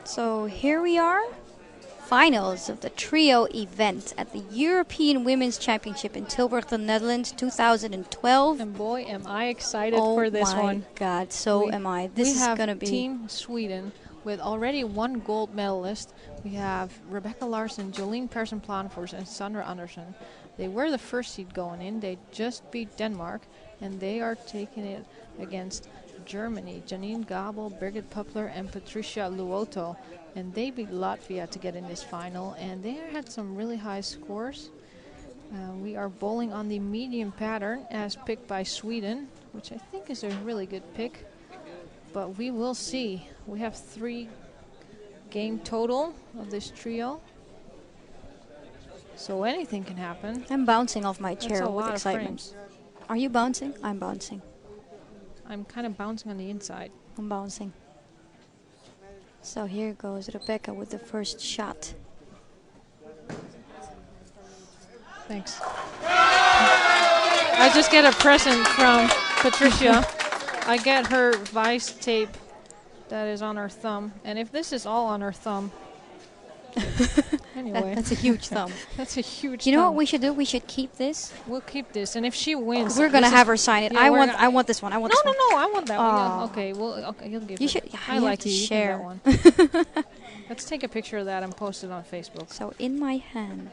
So here we are, finals of the trio event at the European Women's Championship in Tilburg, the Netherlands, 2012. And boy, am I excited for this one. Oh my God, so am I. This is going to be... Team Sweden with already one gold medalist. We have Rebecca Larsen, Jolien Persson-Planfors, and Sandra Andersson. They were the first seed going in. They just beat Denmark, and they are taking it against Germany. Janine Gabel, Birgit Puppler, and Patricia Luoto. And they beat Latvia to get in this final, and they had some really high scores. We are bowling on the medium pattern as picked by Sweden, which I think is a really good pick. But we will see. We have 3 game total of this trio. So anything can happen. I'm bouncing off my chair with That's a lot excitement. of frames. Are you bouncing? I'm bouncing. I'm kind of bouncing on the inside. I'm bouncing. So here goes Rebecca with the first shot. Thanks. I just get a present from Patricia. I get her vice tape that is on her thumb. And if this is all on her thumb, anyway. That's a huge thumb. That's a huge You know thumb. what we should do? We should keep this. We'll keep this. And if she wins, We're going to have her sign it. Yeah, I we're want gonna- I want this one. I want No, this no, one. no. I want that one. Yeah, Aw. okay, well, okay, you'll give You it. should I you like have to you. share. You can get one. Let's take a picture of that and post it on Facebook. So in my hand.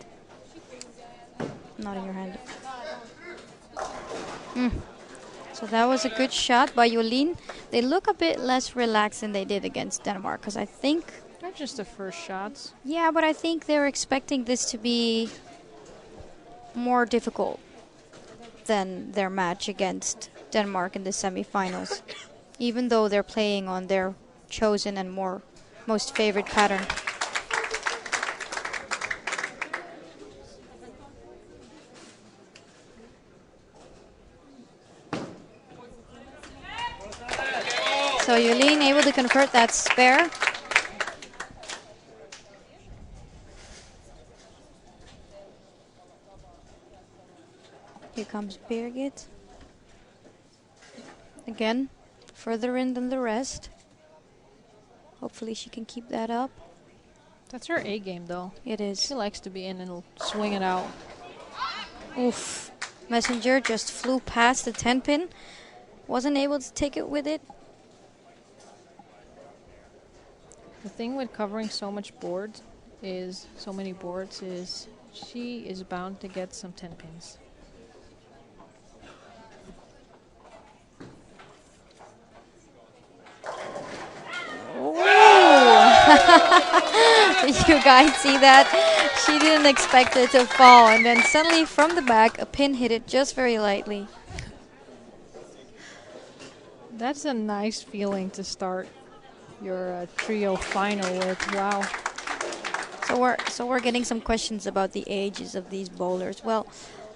Not in your hand. So that was a good shot by Jolien. They look a bit less relaxed than they did against Denmark, because I think... They're just the first shots. Yeah, but I think they're expecting this to be more difficult than their match against Denmark in the semifinals, even though they're playing on their chosen and most favorite pattern. So Jolien able to convert that spare. Here comes Birgit. Again, further in than the rest. Hopefully she can keep that up. That's her A game, though. It is. She likes to be in and swing it out. Oof. Messenger just flew past the 10 pin. Wasn't able to take it with it. The thing with covering so many boards is she is bound to get some 10 pins. Did you guys see that? She didn't expect it to fall, and then suddenly from the back a pin hit it just very lightly. That's a nice feeling to start your trio final with. Wow. So we're getting some questions about the ages of these bowlers. Well,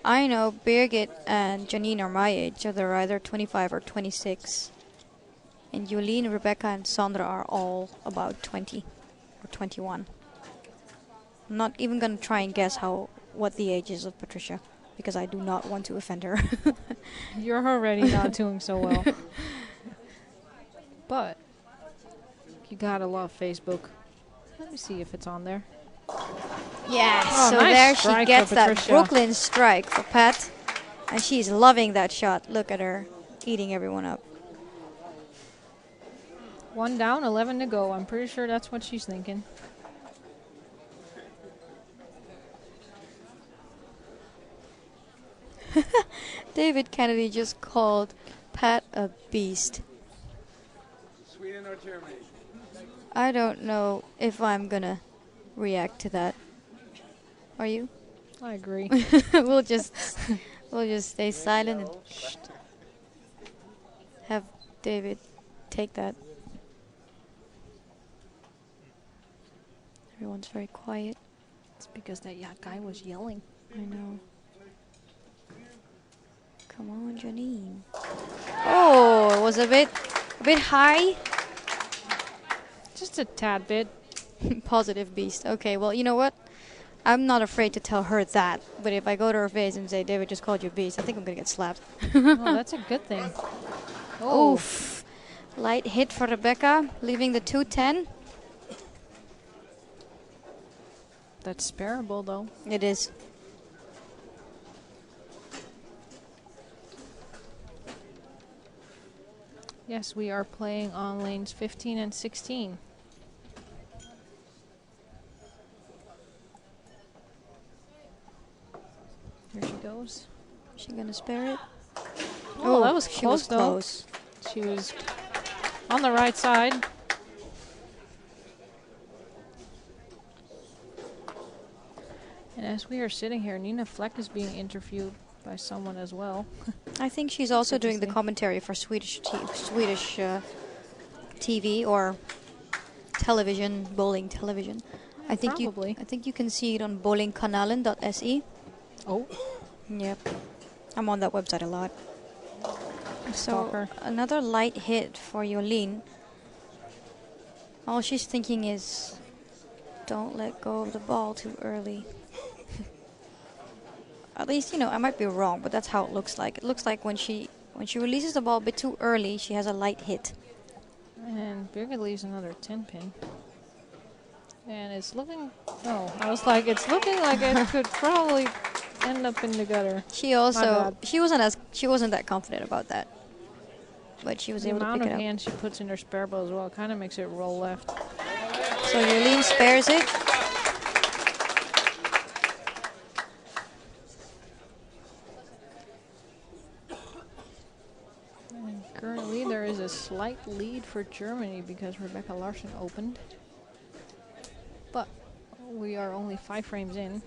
I know Birgit and Janine are my age, so they're either 25 or 26. And Jolien, Rebecca, and Sandra are all about 20 or 21. I'm not even going to try and guess what the age is of Patricia, because I do not want to offend her. You're already not doing so well. But you gotta love Facebook. Let me see if it's on there. Yeah, Oh, so nice there she strike gets for that Patricia. Brooklyn strike for Pat. And she's loving that shot. Look at her eating everyone up. 1 down, 11 to go. I'm pretty sure that's what she's thinking. David Kennedy just called Pat a beast. Sweden or Germany? I don't know if I'm gonna react to that. Are you? I agree. we'll just stay silent and have David take that. Everyone's very quiet. It's because that guy was yelling. I know. Come on, Janine. Oh, it was a bit high. Just a tad bit. Positive beast. Okay, well, you know what? I'm not afraid to tell her that. But if I go to her face and say, David just called you a beast, I think I'm going to get slapped. Oh, that's a good thing. Oh. Oof. Light hit for Rebecca, leaving the 210. That's sparable, though. It is. Yes, we are playing on lanes 15 and 16. Here she goes. Is she gonna spare it? Oh, that was she was close, though. close. She was on the right side. And as we are sitting here, Nina Fleck is being interviewed by someone as well. I think she's also doing the interesting. commentary for Swedish TV or television, bowling television. I think Probably. I think you can see it on bowlingkanalen.se. Oh, Yep. I'm on that website a lot. So stalker. another light hit for Jolien. All she's thinking is, don't let go of the ball too early. At least, I might be wrong, but that's how it looks like. It looks like when she releases the ball a bit too early, she has a light hit. And Birgit leaves another 10 pin. And it's looking... Oh, I was like, it's looking like it could probably end up in the gutter. She also bad. she wasn't that confident about that, but she was The able to amount pick of it up. hands she puts in her spare bow as well kind of makes it roll left. So Jolien spares it. And currently there is a slight lead for Germany because Rebecca Larsen opened. But we are only 5 frames in.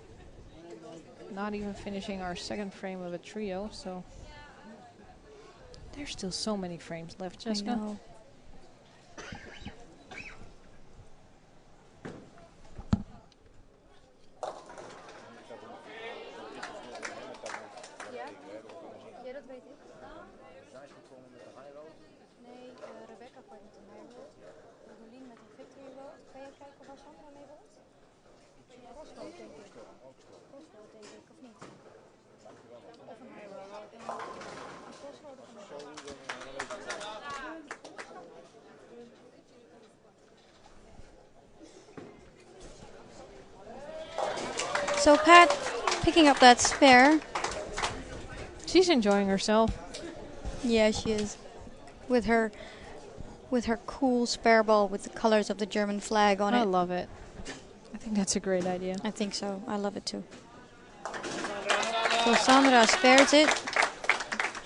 Not even finishing our second frame of a trio, so there's still so many frames left, I Jessica. know. So Pat picking up that spare. She's enjoying herself. Yeah, she is. With her cool spare ball with the colors of the German flag on I it. love it. I think that's a great idea. I think so. I love it too. So Sandra spares it.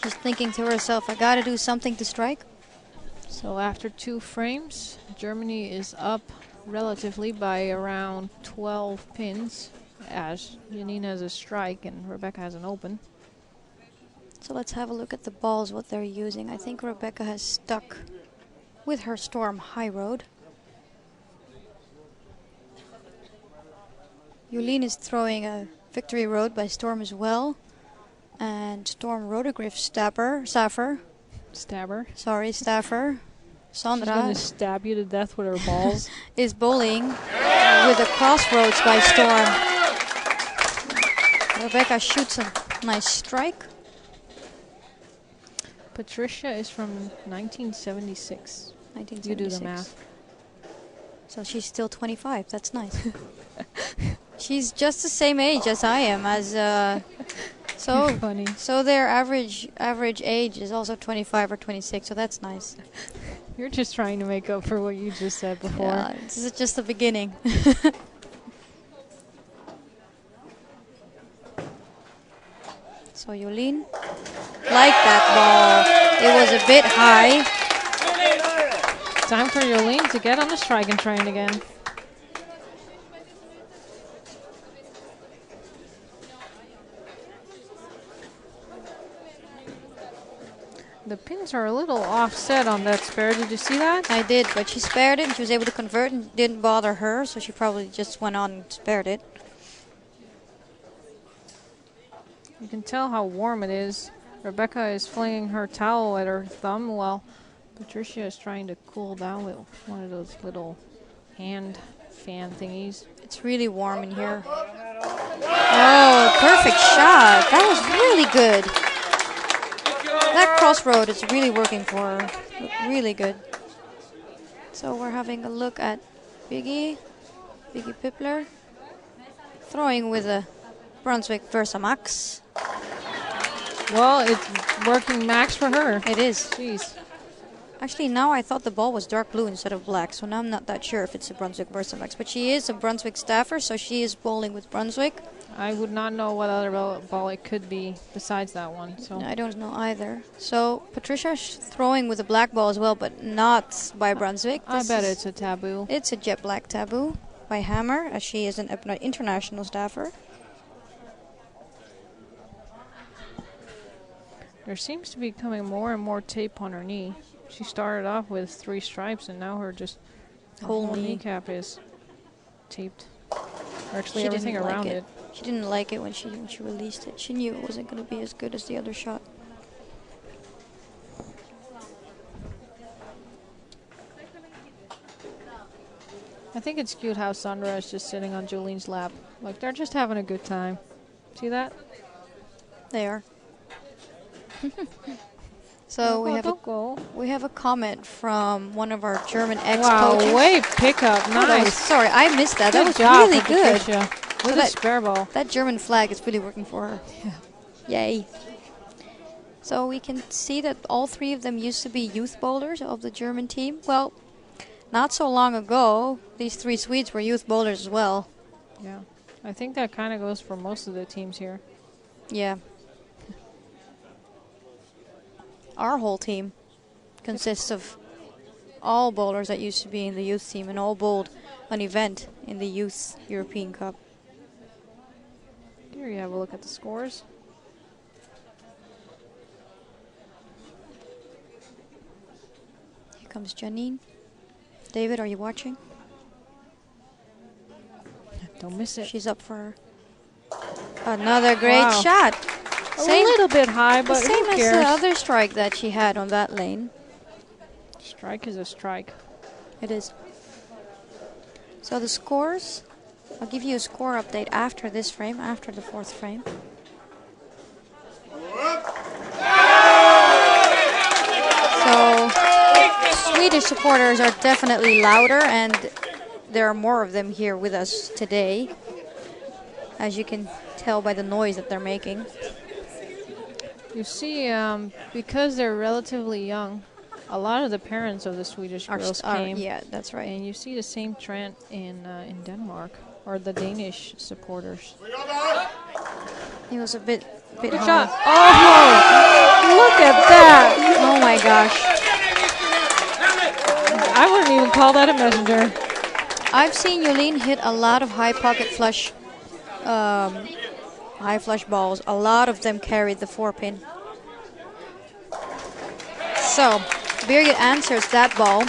She's thinking to herself, I gotta do something to strike. So after 2 frames, Germany is up relatively by around 12 pins as Janina has a strike and Rebecca has an open. So let's have a look at the balls, what they're using. I think Rebecca has stuck with her Storm High Road. Jolien is throwing a Victory Road by Storm as well. And Storm Rotogriff Staffer. Stabber. Sorry, Staffer. She's going Sandra to stab you to death with her balls. is bowling with a Crossroads by Storm. Rebecca shoots a nice strike. Patricia is from 1976. 1976. You do the math. So she's still 25. That's nice. She's just the same age as I am. So Funny. so their average age is also 25 or 26. So that's nice. You're just trying to make up for what you just said before. Yeah, this is just the beginning. So Jolien, like that ball. It was a bit high. Time for Jolien to get on the striking train again. The pins are a little offset on that spare. Did you see that? I did, but she spared it and she was able to convert and didn't bother her, so she probably just went on and spared it. You can tell how warm it is. Rebecca is flinging her towel at her thumb while Patricia is trying to cool down with one of those little hand fan thingies. It's really warm in here. Oh, perfect shot. That was really good. That crossroad is really working for her. Really good. So we're having a look at Biggie Pipler. throwing with a Brunswick Versa Max. Well, it's working max for her. It is. Jeez. Actually, now I thought the ball was dark blue instead of black, so now I'm not that sure if it's a Brunswick Versa Max. But she is a Brunswick staffer, so she is bowling with Brunswick. I would not know what other ball it could be besides that one. So I don't know either. So Patricia's throwing with a black ball as well, but not by Brunswick. I bet it's a taboo. It's a jet black taboo by Hammer, as she is an international staffer. There seems to be coming more and more tape on her knee. She started off with 3 stripes, and now her whole kneecap is taped. Or actually, She everything didn't like around it. it. She didn't like it when she released it. She knew it wasn't going to be as good as the other shot. I think it's cute how Sandra is just sitting on Jolene's lap. Like, they're just having a good time. See that? They are. So we have a comment from one of our German ex-coaches. Wow, wave pickup, Oh, that was- nice. sorry, I missed that. That Good was job really for good. Patricia. So With a spare ball. That German flag is really working for her. Yay. So we can see that all 3 of them used to be youth bowlers of the German team. Well, not so long ago, these 3 Swedes were youth bowlers as well. Yeah, I think that kind of goes for most of the teams here. Yeah. Our whole team consists of all bowlers that used to be in the youth team and all bowled an event in the Youth European Cup. Here you have a look at the scores. Here comes Janine. David, are you watching? Don't miss it. She's up for another great Wow. shot. A little bit high, but Same who as cares? the other strike that she had on that lane. Strike is a strike. It is. So the scores, I'll give you a score update after this frame, after the 4th frame. So Swedish supporters are definitely louder, and there are more of them here with us today, as you can tell by the noise that they're making. You see, because they're relatively young, a lot of the parents of the Swedish girls came. Yeah, that's right. And you see the same trend in Denmark, or the Danish supporters. He was a bit Good high. shot. Oh, look at that. Oh my gosh. I wouldn't even call that a messenger. I've seen Jolene hit a lot of high pocket flush, high flush balls. A lot of them carried the 4-pin. So, Birgit answers that ball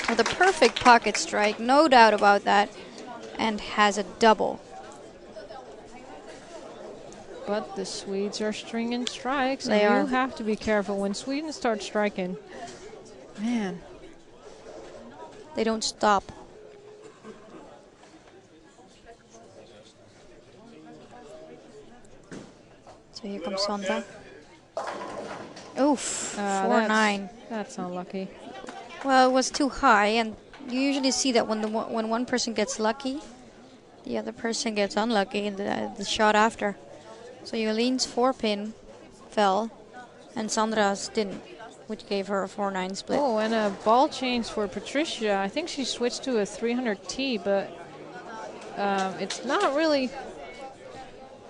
with a perfect pocket strike, no doubt about that, and has a double. But the Swedes are stringing strikes, They and are. you have to be careful when Sweden starts striking. Man, They don't stop. So here comes Sandra. Oof, 4-9. That's unlucky. Well, it was too high, and you usually see that when when one person gets lucky, the other person gets unlucky in the shot after. So Jolene's 4-pin fell, and Sandra's didn't, which gave her a 4-9 split. Oh, and a ball change for Patricia. I think she switched to a 300T, but it's not really...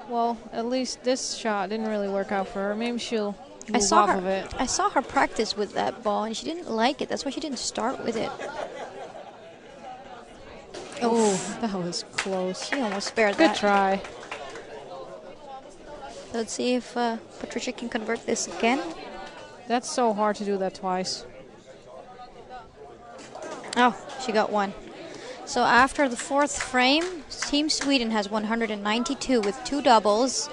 Well, at least this shot didn't really work out for her. Maybe she'll move off of it. I saw her practice with that ball, and she didn't like it. That's why she didn't start with it. Oh, that was close. She almost spared Good that. try. Let's see if Patricia can convert this again. That's so hard to do that twice. Oh, she got one. So after the 4th frame, Team Sweden has 192 with 2 doubles,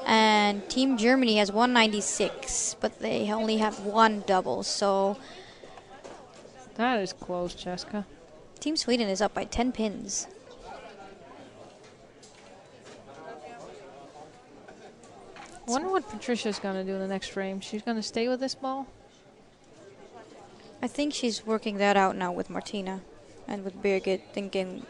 and Team Germany has 196, but they only have 1 double. So That is close, Jessica. Team Sweden is up by 10 pins. I wonder what Patricia's going to do in the next frame. She's going to stay with this ball? I think she's working that out now with Martina and with Birgit, thinking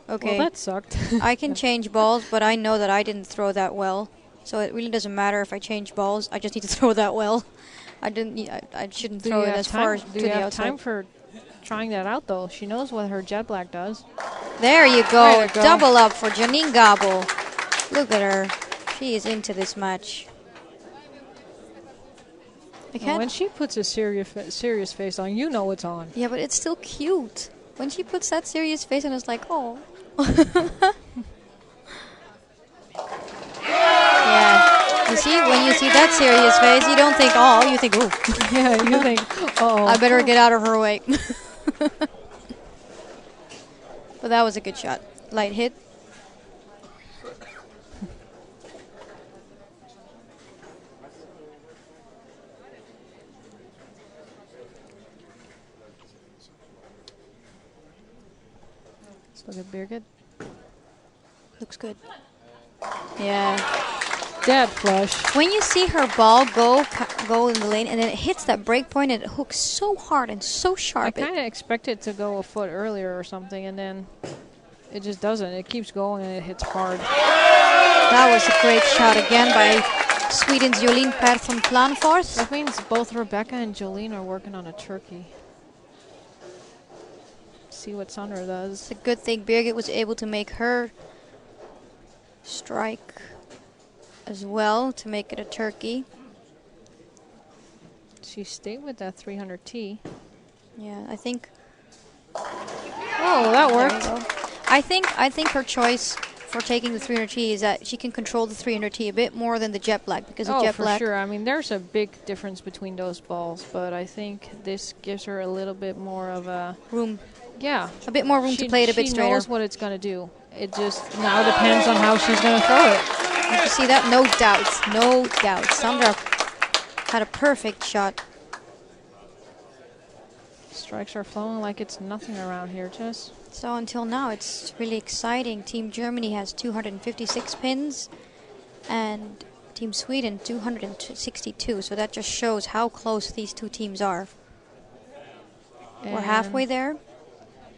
Okay. Well, that sucked. I can change balls, but I know that I didn't throw that well. So it really doesn't matter if I change balls. I just need to throw that well. I didn't. I shouldn't Do throw you it have as time- far Do to you the have outside. time for trying that out, though? She knows what her jet black does. There you go. Way to go. Double up for Janine Gobble. Look at her. She is into this match. I And can't. when she puts a serious face on, you know it's on. Yeah, but it's still cute. When she puts that serious face on, it's like, oh. Yeah. You see, when you see that serious face, you don't think, oh, you think, oh. Yeah, you think, oh. I better get out of her way. But that was a good shot. Light hit. Let's look at Birgit. Looks good. Yeah. Dead flush. When you see her ball go in the lane and then it hits that break point and it hooks so hard and so I sharp. kind of expected it to go a foot earlier or something, and then it just doesn't. It keeps going and it hits hard. That was a great shot again by Sweden's Jolien Persson Planfors. That means both Rebecca and Jolene are working on a turkey. See what Sandra does. It's a good thing Birgit was able to make her strike as well to make it a turkey. She stayed with that 300T. Yeah, I think. Oh, that There you worked. go. I think her choice for taking the 300T is that she can control the 300T a bit more than the jet black because the Oh, jet for black. sure. I mean, there's a big difference between those balls, but I think this gives her a little bit more of a Room, yeah. a bit more room to play it a bit She straighter. knows what it's going to do. It just now depends on how she's going to throw it. Did you see that? No doubts. No doubts. Sandra had a perfect shot. Strikes are flowing like it's nothing around here, Jess. So until now, it's really exciting. Team Germany has 256 pins, and Team Sweden 262. So that just shows how close these two teams are. We're halfway And there.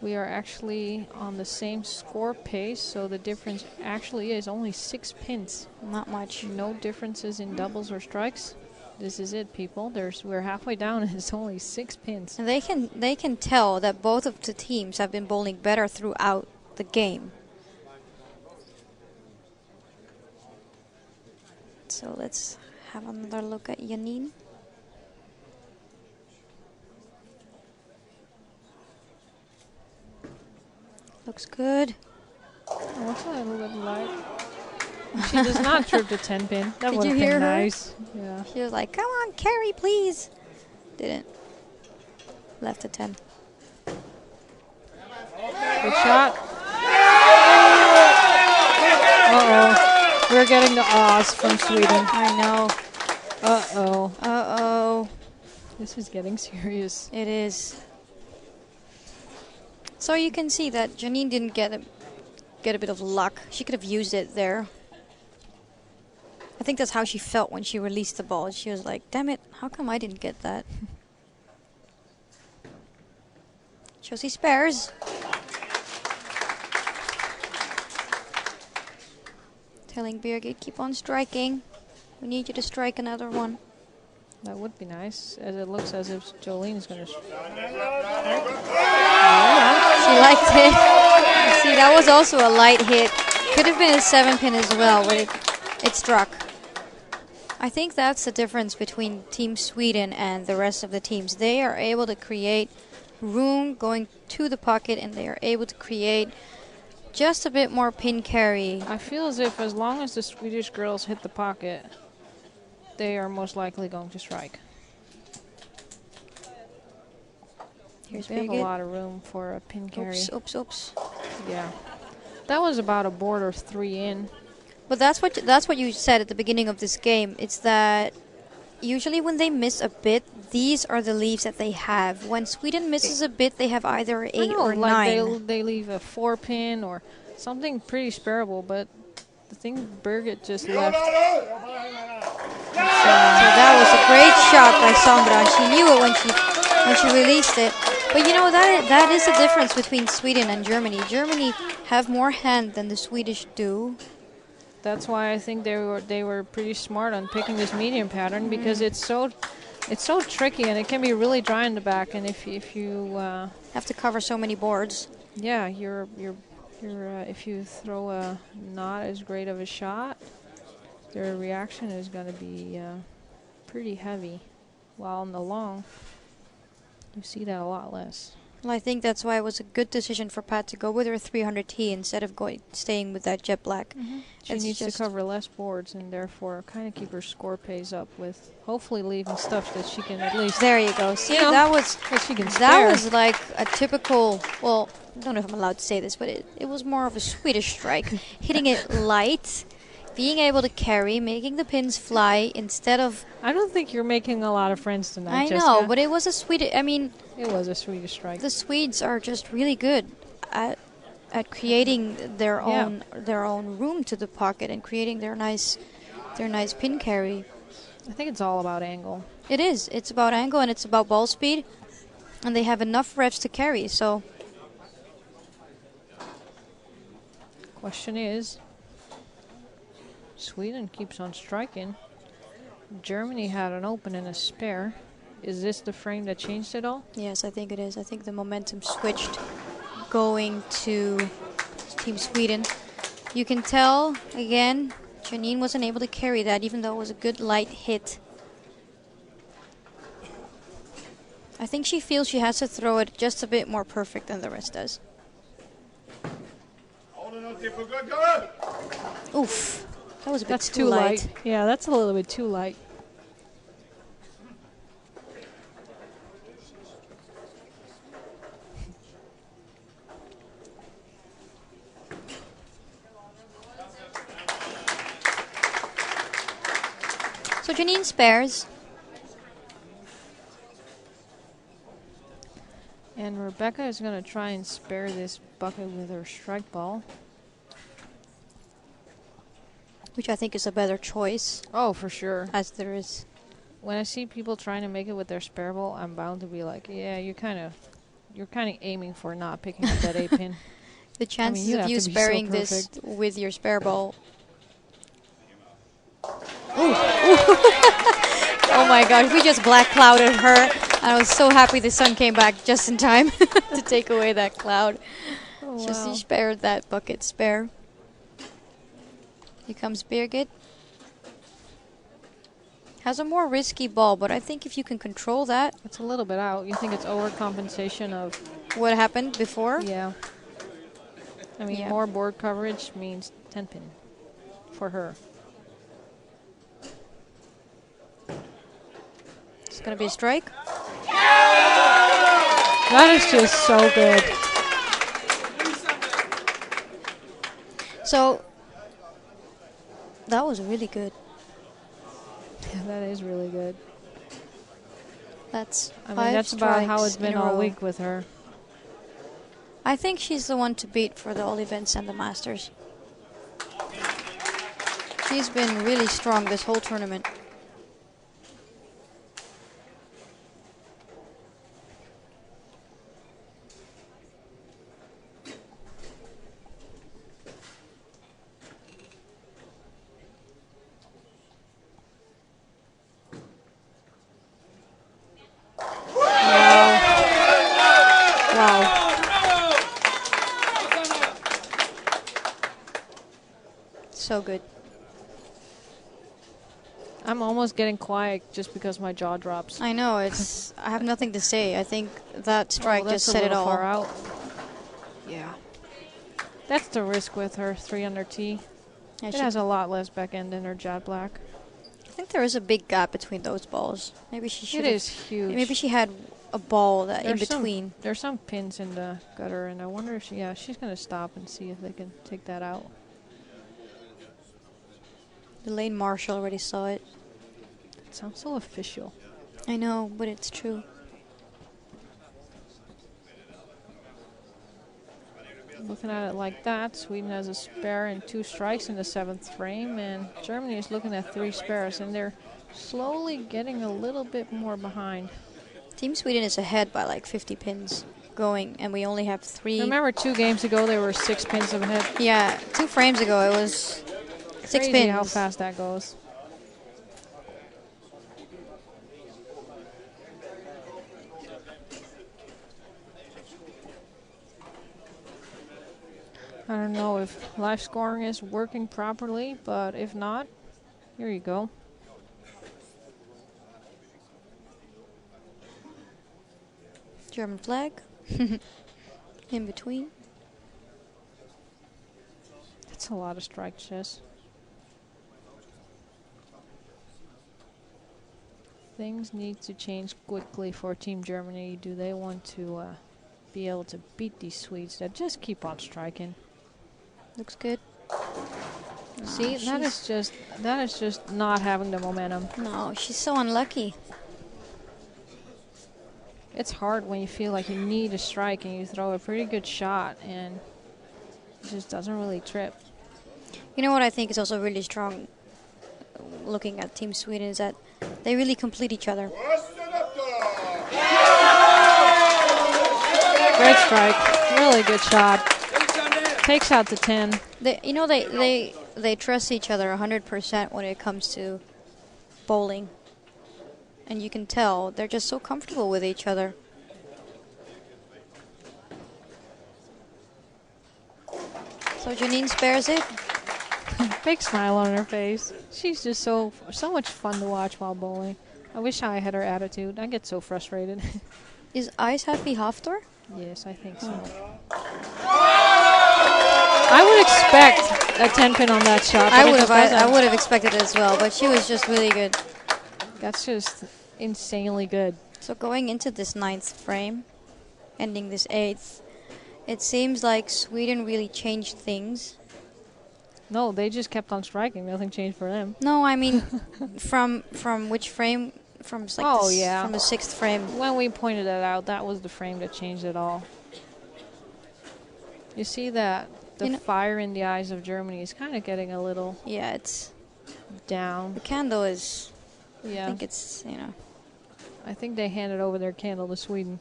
We are actually on the same score pace, so the difference actually is only 6 pins. Not much. No differences in doubles or strikes. This is it, people. We're halfway down, and it's only 6 pins. And they can tell that both of the teams have been bowling better throughout the game. So let's have another look at Janine. Looks good. What's that look like? She does not trip the 10 pin. That Did would you have hear been her? nice. Yeah. She was like, come on, carry, please. Didn't. Left a 10. Good shot. Uh-oh. We're getting the ahs from Sweden. I know. Uh-oh. Uh-oh. This is getting serious. It is. So you can see that Janine didn't get a bit of luck. She could have used it there. I think that's how she felt when she released the ball. She was like, damn it, how come I didn't get that? Josie spares. Telling Birgit, keep on striking. We need you to strike another one. That would be nice, as it looks as if Jolene is going to... She liked it. See, that was also a light hit. Could have been a 7-pin as well, but it struck. I think that's the difference between Team Sweden and the rest of the teams. They are able to create room going to the pocket, and they are able to create just a bit more pin carry. I feel as if as long as the Swedish girls hit the pocket, they are most likely going to strike. Here's They have a Birgit. lot of room for a pin carry. Oops, oops, oops. Yeah. That was about a board or 3 in. But that's what you said at the beginning of this game. It's that usually when they miss a bit, these are the leaves that they have. When Sweden misses a bit, they have either 8 or 9. Like they leave a 4 pin or something pretty sparable, but the thing Birgit just left. So that was a great shot by Sandra. She knew it when she released it. But you know that is the difference between Sweden and Germany. Germany have more hand than the Swedish do. That's why I think they were pretty smart on picking this medium pattern because it's so tricky and it can be really dry in the back. And if you Have to cover so many boards. yeah, if you throw a not as great of a shot, their reaction is going to be pretty heavy. While on the long, you see that a lot less. Well, I think that's why it was a good decision for Pat to go with her 300T instead of staying with that jet black. She It's needs to just- cover less boards and therefore kind of keep her score pays up with hopefully leaving stuff that she can at least There you go. See, You know, that was that she can that spare. was like a typical. Well, I don't know if I'm allowed to say this, but it was more of a Swedish strike, hitting it light, being able to carry, making the pins fly instead of. I don't think you're making a lot of friends tonight, I Jessica. know, but it was a Swedish. I mean, It was a Swedish strike. the Swedes are just really good at creating their own room to the pocket and creating their nice pin carry. I think it's all about angle. It is. It's about angle and it's about ball speed, and they have enough revs to carry. So Question is, Sweden keeps on striking. Germany had an open and a spare. Is this the frame that changed it all? yes, I think it is. I think the momentum switched going to Team Sweden. You can tell again, Janine wasn't able to carry that, even though it was a good light hit. I think she feels she has to throw it just a bit more perfect than the rest does. Oof. That was a bit That's too light. Yeah, that's a little bit too light. So Janine spares. And Rebecca is going to try and spare this bucket with her strike ball. Which I think is a better choice, Oh, for sure. as there is. When I see people trying to make it with their spare ball, I'm bound to be like, yeah, you're kind of aiming for not picking up that 8-pin. The chances you'd of have you to be so sparing this perfect. with your spare ball. Oh my gosh, we just black clouded her. I was so happy the sun came back just in time to take away that cloud. Oh, Just wow. she spared that bucket spare. Here comes Birgit. Has a more risky ball, but I think if you can control that, It's a little bit out. You think it's overcompensation of, what happened before? yeah. I mean, Yeah. more board coverage means 10-pin for her. It's going to be a strike. That is just so good. So, that was really good. Yeah, that is really good. That's I mean, five that's about how strikes it's been in a all row. week with her. I think she's the one to beat for the all events and the Masters. She's been really strong this whole tournament. Wow. So good. I'm almost getting quiet just because my jaw drops. I know, it's. I have nothing to say. I think that strike that's just a said it little all. far out. Yeah. That's the risk with her 300T. Yeah, It she- has a lot less back end than her jet black. I think there is a big gap between those balls. Maybe she should. It is huge. Maybe she had a ball that in There's some- between. There's some pins in the gutter, and I wonder if she's going to stop and see if they can take that out. Elaine Marshall already saw it. It sounds so official. I know, but it's true. Looking at it like that, Sweden has a spare and 2 strikes in the 7th frame, and Germany is looking at 3 spares, and they're slowly getting a little bit more behind. Team Sweden is ahead by like 50 pins going, and we only have 3. Remember 2 games ago, they were 6 pins ahead. Yeah, 2 frames ago it was 6 Crazy pins. how fast that goes. I don't know if live scoring is working properly, but if not, here you go. German flag. In between. That's a lot of strikes, Jess. Things need to change quickly for Team Germany. Do they want to be able to beat these Swedes that just keep on striking? Looks good. See, that is just not having the momentum. No, she's so unlucky. It's hard when you feel like you need a strike and you throw a pretty good shot and it just doesn't really trip. You know what I think is also really strong looking at Team Sweden is that they really complete each other. Great strike. Really good shot. Takes out the 10. They trust each other 100% when it comes to bowling. And you can tell they're just so comfortable with each other. So Janine spares it. Big smile on her face. She's just so much fun to watch while bowling. I wish I had her attitude. I get so frustrated. Is Ice Happy Haftor? Yes, I think so. I would expect a 10 pin on that shot. I would have expected it as well, but she was just really good. That's just insanely good. So going into this 9th frame, ending this 8th, it seems like Sweden really changed things. No, they just kept on striking. Nothing changed for them. No, I mean, from which frame? From like from the 6th frame. When we pointed that out, that was the frame that changed it all. You see that the fire in the eyes of Germany is kind of getting a little it's down. The candle is. Yeah. I think it's I think they handed over their candle to Sweden.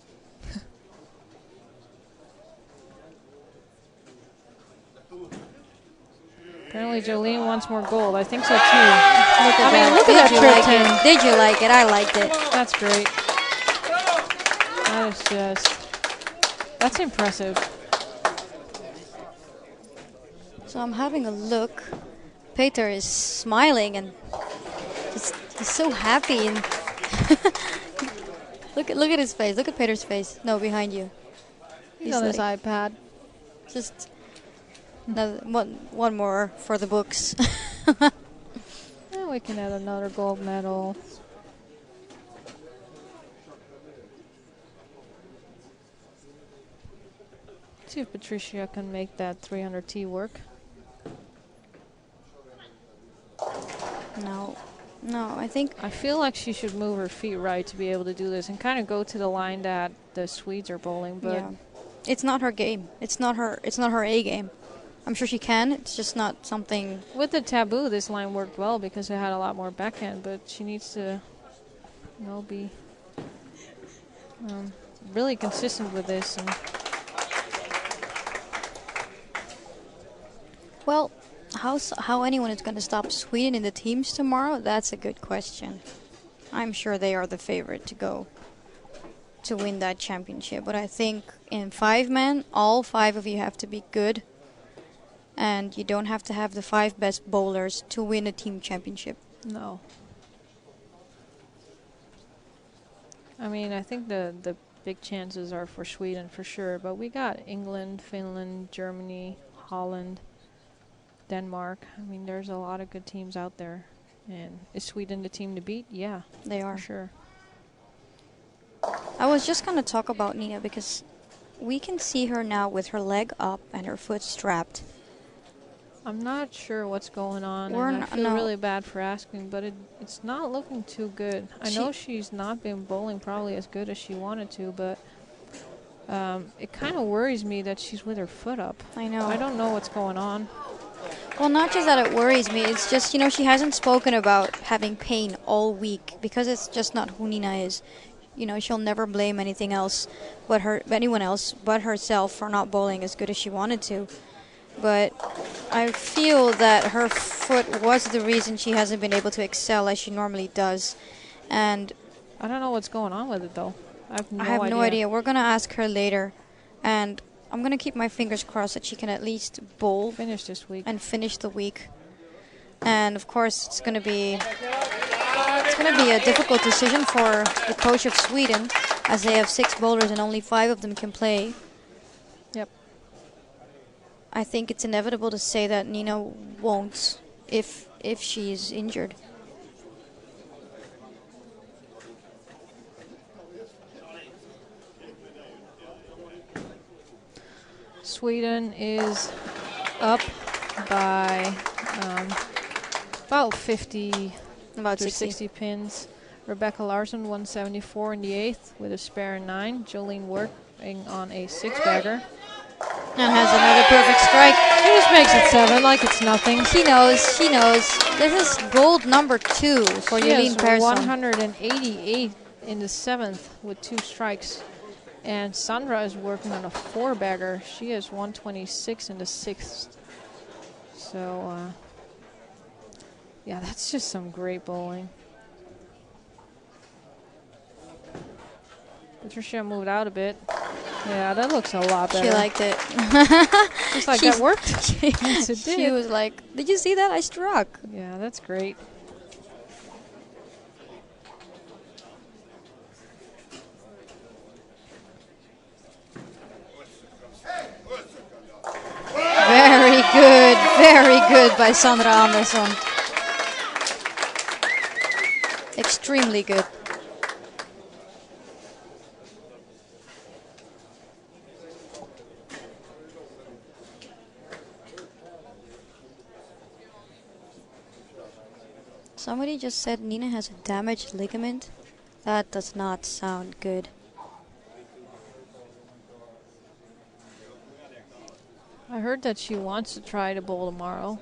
Apparently Jolene wants more gold. I think so too. Look at look at that trip 10. Did you like it? I liked it. That's great. That is that's impressive. So I'm having a look. Peter is smiling and he's so happy and look at his face. Look at Peter's face. No, behind you. He's on his iPad. Just another one more for the books. We can add another gold medal. See if Patricia can make that 300T work. No, I think... I feel like she should move her feet right to be able to do this and kind of go to the line that the Swedes are bowling, but... Yeah. It's not her game. It's not her A game. I'm sure she can. It's just not something... With the taboo, this line worked well because it had a lot more backhand, but she needs to, be really consistent with this. And well, how anyone is going to stop Sweden in the teams tomorrow? That's a good question. I'm sure they are the favorite to go to win that championship, but I think in 5-man, all 5 of you have to be good. And you don't have to have the 5 best bowlers to win a team championship. No. I mean, I think the big chances are for Sweden for sure, but we got England, Finland, Germany, Holland, Denmark. I mean, there's a lot of good teams out there. And is Sweden the team to beat? Yeah. They are. For sure. I was just going to talk about Nina because we can see her now with her leg up and her foot strapped. I'm not sure what's going on, and I feel really bad for asking, but it's not looking too good. I know she's not been bowling probably as good as she wanted to, but it kind of worries me that she's with her foot up. I know. I don't know what's going on. Well, not just that it worries me. It's just, she hasn't spoken about having pain all week because it's just not who Nina is. she'll never blame anything else anyone else but herself for not bowling as good as she wanted to. But I feel that her foot was the reason she hasn't been able to excel as she normally does. And I don't know what's going on with it, though. I have no idea. We're going to ask her later. And I'm going to keep my fingers crossed that she can at least bowl. Finish this week. And finish the week. And, of course, it's going to be a difficult decision for the coach of Sweden, as they have 6 bowlers and only 5 of them can play. Yep. I think it's inevitable to say that Nina won't if she's injured. Sweden is up by about 50, About to 60. 60 pins. Rebecca Larson 174 in the 8th with a spare 9. Jolene working on a 6-bagger. And has another perfect strike. She just makes it 7 like it's nothing. She knows. This is gold number 2 for She has Jolene Persson. 188 in the 7th with 2 strikes. And Sandra is working on a 4-bagger. She has 126 in the 6th. So, yeah, that's just some great bowling. Patricia moved out a bit. Yeah, that looks a lot better. She liked it. Just like that worked. Yes, it She did. was like, "Did you see that? I struck." Yeah, that's great. Very good by Sandra Andersson. Extremely good. Somebody just said Nina has a damaged ligament. That does not sound good. I heard that she wants to try to bowl tomorrow.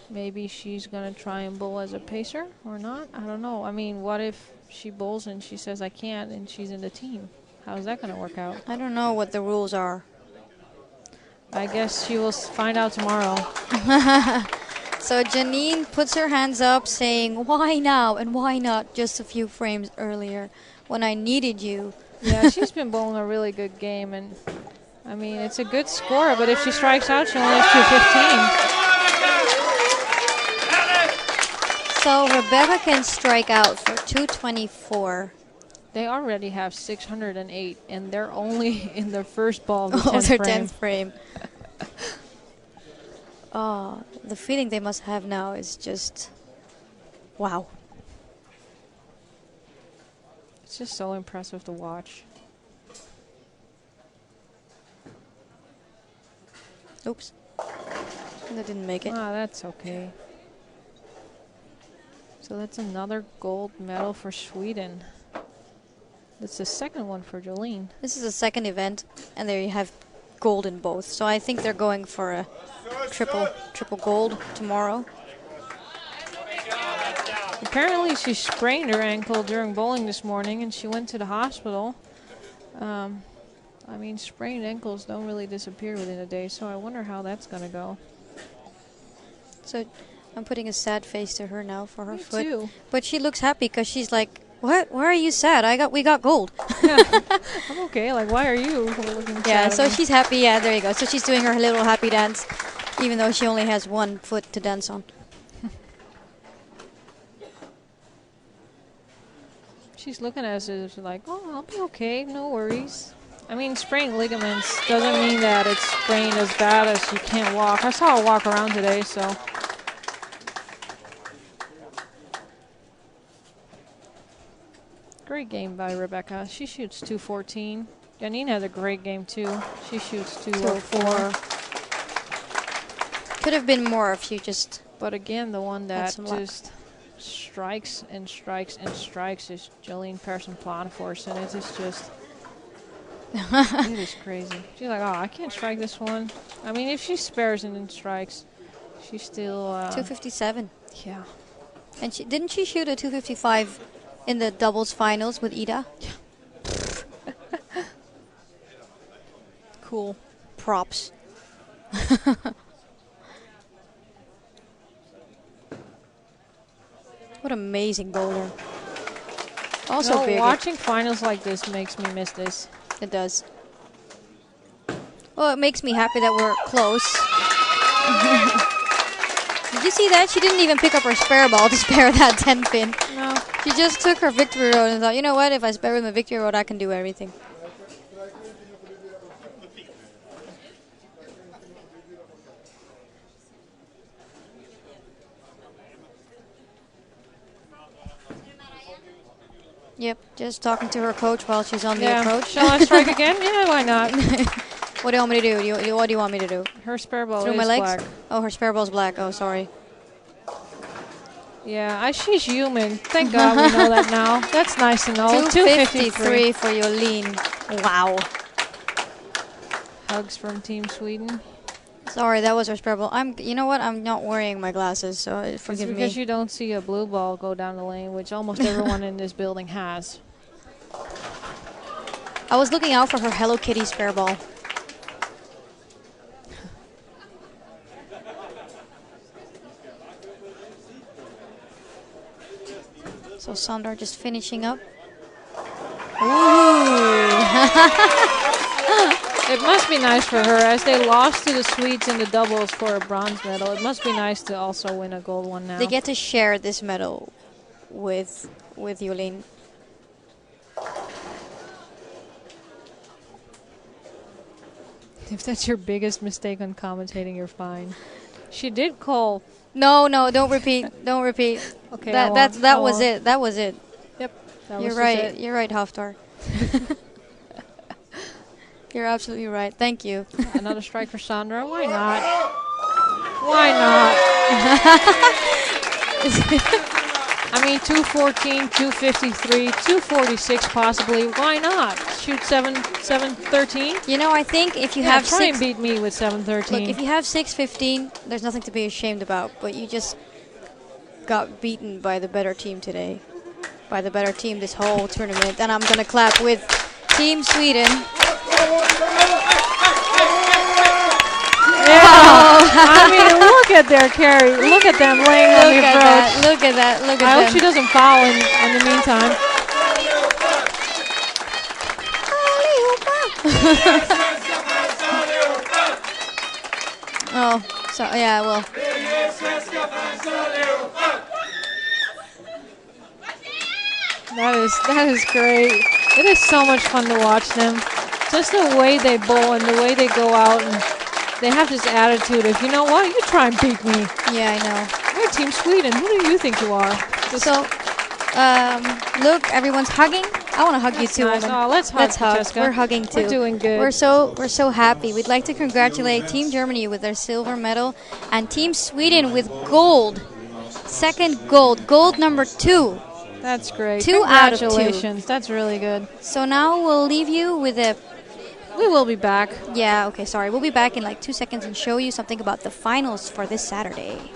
Maybe she's going to try and bowl as a pacer or not. I don't know. I mean, what if she bowls and she says I can't and she's in the team? How's that going to work out? I don't know what the rules are. I guess she will find out tomorrow. So Janine puts her hands up saying, "Why now and why not just a few frames earlier when I needed you?" Yeah, she's been bowling a really good game, and I mean, it's a good score, but if she strikes out, she only has 215. So Rebecca can strike out for 224. They already have 608, and they're only in their first ball of the 10th Their frame. 10th frame. Oh, the feeling they must have now is just, wow. It's just so impressive to watch. Oops. That didn't make it. Ah, that's okay. So that's another gold medal for Sweden. That's the second one for Jolene. This is the second event, and they have gold in both. So I think they're going for a triple gold tomorrow. Apparently she sprained her ankle during bowling this morning and she went to the hospital. I mean, sprained ankles don't really disappear within a day, so I wonder how that's going to go. So I'm putting a sad face to her now for her Me foot. too. But she looks happy because she's like, "What? Why are you sad? We got gold." Yeah. I'm okay. Like, why are you looking Yeah, sad so at me? she's happy. Yeah, there you go. So she's doing her little happy dance, even though she only has one foot to dance on. She's looking at us as like, oh, I'll be okay. No worries. I mean, sprained ligaments doesn't mean that it's sprained as bad as you can't walk. I saw her walk around today, so. Great game by Rebecca. She shoots 214. Janine has a great game, too. She shoots 204. Could have been more if you just... But again, the one that some luck. just strikes and strikes and strikes is Jolene Persson Planforce, and it is just... it is crazy. She's like, oh, I can't strike this one. I mean, if she spares and then strikes, she's still... 257. Yeah. And didn't she shoot a 255 in the doubles finals with Ida? Cool. Props. What amazing bowler. Also No, big. watching finals like this makes me miss this. It does. Well, it makes me happy that we're close. Did you see that? She didn't even pick up her spare ball to spare that 10 pin. No. She just took her victory road and thought, you know what? If I spare with my victory road, I can do everything. Yep, just talking to her coach while she's on the approach. Shall I strike again? Yeah, why not? What do you want me to do? What do you want me to do? Her spare ball Through is my legs? black. Oh, her spare ball's black. Oh, sorry. Yeah, she's human. Thank God we know that now. That's nice to know. 253 for Jolien. Wow. Hugs from Team Sweden. Sorry, that was her spare ball. You know what? I'm not wearing my glasses, so It's forgive me. because you don't see a blue ball go down the lane, which almost everyone in this building has. I was looking out for her Hello Kitty spare ball. So Sandra just finishing up. It must be nice for her, as they lost to the Swedes in the doubles for a bronze medal. It must be nice to also win a gold one now. They get to share this medal with Jolien. If that's your biggest mistake on commentating, you're fine. She did call. No, don't repeat. Don't repeat. Okay, That was it. That was it. Yep. That You're was right. It. You're right, Haftar. You're absolutely right. Thank you. Another strike for Sandra. Why not? Why not? I mean, 214, 253, 246 possibly. Why not? Shoot 713. You know, I think if you have try and beat me with 713. Look, if you have 615, there's nothing to be ashamed about. But you just got beaten by the better team today, by the better team this whole tournament. And I'm gonna clap with Team Sweden. I mean, look at their carry. Look at them laying on the approach. Look at that. Look at I them. hope she doesn't foul in the meantime. Oh, so yeah, well. That is great. It is so much fun to watch them. Just the way they bowl and the way they go out, and they have this attitude of, you know what, you try and beat me. Yeah, I know. We're Team Sweden. Who do you think you are? So, look, everyone's hugging. I want to hug you too. Nice. Woman. Oh, let's hug, Francesca. We're hugging too. We're doing good. We're so happy. We'd like to congratulate Team Germany with their silver medal and Team Sweden with gold. Second gold. Gold number 2. That's great. 2 out of 2. Congratulations. That's really good. So now we'll leave you with a... We will be back. Yeah, okay, sorry. We'll be back in like 2 seconds and show you something about the finals for this Saturday.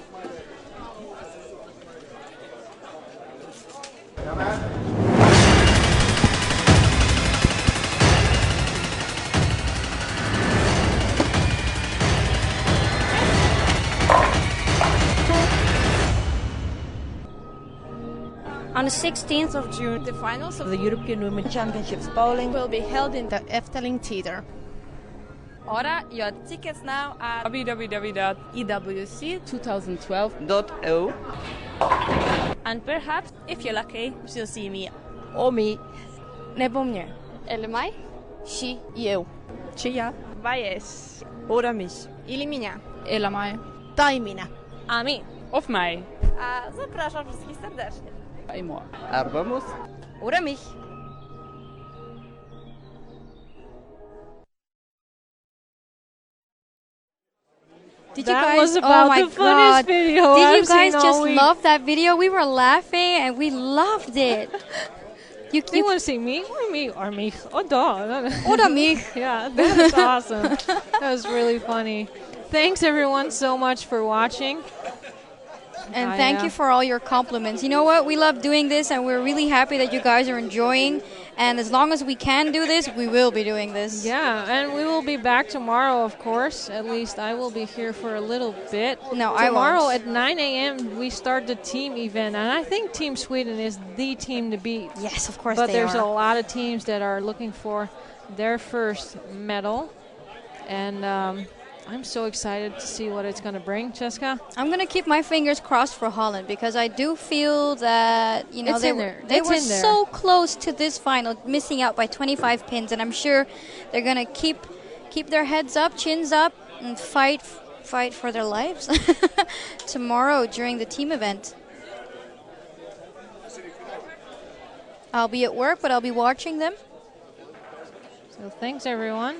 On the 16th of June, The finals of the European Women Championships bowling will be held in the Efteling Theater. Order your tickets now at EWC2012.0. and perhaps, if you're lucky, you'll see me. or me. nebo mě. Eller mig. She, you. Chia. Bias. Oder mich. Ili меня. Eller mig. Tai minä. A my. Of mij. A zapraszam wszystkich serdecznie. Et moi. Vamos. Oder mich. Did you That guys? was about oh my the funniest God! video Did you I've guys seen all just week. love that video? We were laughing and we loved it. You You want to see me? Or me? Or me? Oh, duh. Oder mich. Yeah, that was awesome. That was really funny. Thanks, everyone, so much for watching. And thank you for all your compliments. You know what? We love doing this, and we're really happy that you guys are enjoying. And as long as we can do this, we will be doing this. Yeah, and we will be back tomorrow, of course. At least I will be here for a little bit. No, I Tomorrow won't. at 9 a.m. we start the team event, and I think Team Sweden is the team to beat. Yes, of course But they there's are. a lot of teams that are looking for their first medal, and I'm so excited to see what it's going to bring, Jessica. I'm gonna keep my fingers crossed for Holland because I do feel that It's they in were, there. they It's were in there. so close to this final, missing out by 25 pins, and I'm sure they're gonna keep their heads up, chins up, and fight for their lives tomorrow during the team event. I'll be at work, but I'll be watching them. So thanks, everyone.